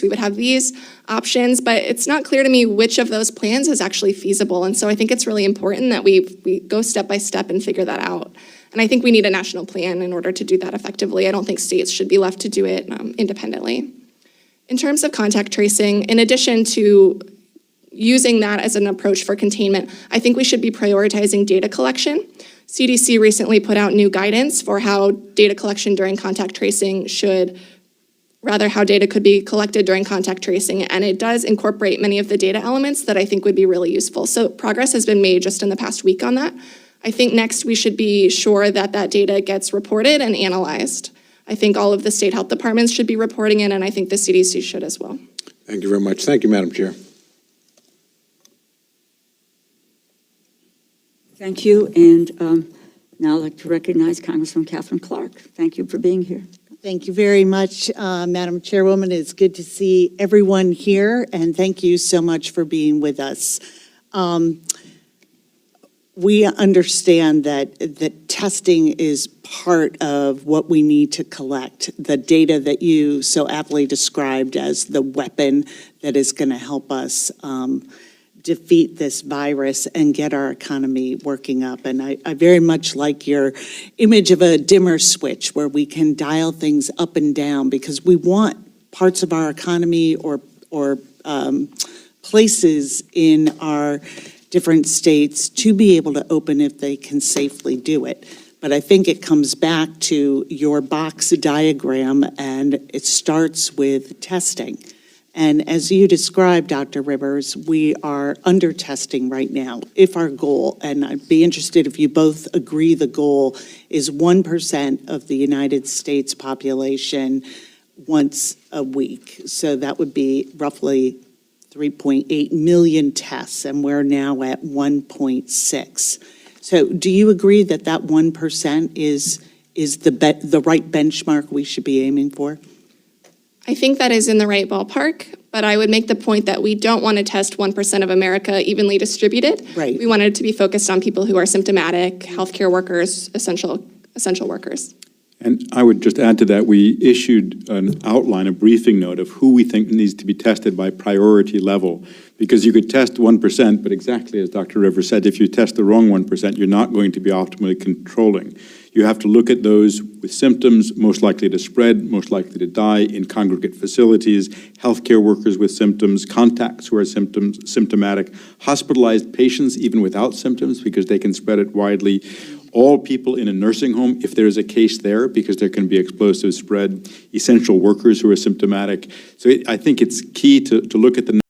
we would have these options, but it's not clear to me which of those plans is actually feasible. And so I think it's really important that we go step by step and figure that out. And I think we need a national plan in order to do that effectively. I don't think states should be left to do it independently. In terms of contact tracing, in addition to using that as an approach for containment, I think we should be prioritizing data collection. CDC recently put out new guidance for how data collection during contact tracing how data could be collected during contact tracing, and it does incorporate many of the data elements that I think would be really useful. So progress has been made just in the past week on that. I think next we should be sure that that data gets reported and analyzed. I think all of the state health departments should be reporting it, and I think the CDC should as well. Thank you very much. Thank you, Madam Chair. Thank you, and now I'd like to recognize Congresswoman Catherine Clark. Thank you for being here. Thank you very much, Madam Chairwoman. It's good to see everyone here, and thank you so much for being with us. We understand that testing is part of what we need to collect, the data that you so aptly described as the weapon that is going to help us defeat this virus and get our economy working up. And I very much like your image of a dimmer switch where we can dial things up and down, because we want parts of our economy or places in our different states to be able to open if they can safely do it. But I think it comes back to your box diagram, and it starts with testing. And as you described, Dr. Rivers, we are under testing right now. If our goal, and I'd be interested if you both agree the goal is 1% of the United States population once a week. So that would be roughly 3.8 million tests, and we're now at 1.6. So do you agree that that 1% is the right benchmark we should be aiming for? I think that is in the right ballpark, but I would make the point that we don't want to test 1% of America evenly distributed. Right. We want it to be focused on people who are symptomatic, healthcare workers, essential workers. And I would just add to that, we issued an outline, a briefing note of who we think needs to be tested by priority level. Because you could test 1%, but exactly as Dr. Rivers said, if you test the wrong 1%, you're not going to be optimally controlling. You have to look at those with symptoms, most likely to spread, most likely to die in congregate facilities, healthcare workers with symptoms, contacts who are symptomatic, hospitalized patients even without symptoms because they can spread it widely, all people in a nursing home if there is a case there because there can be explosive spread, essential workers who are symptomatic. So I think it's key to look at the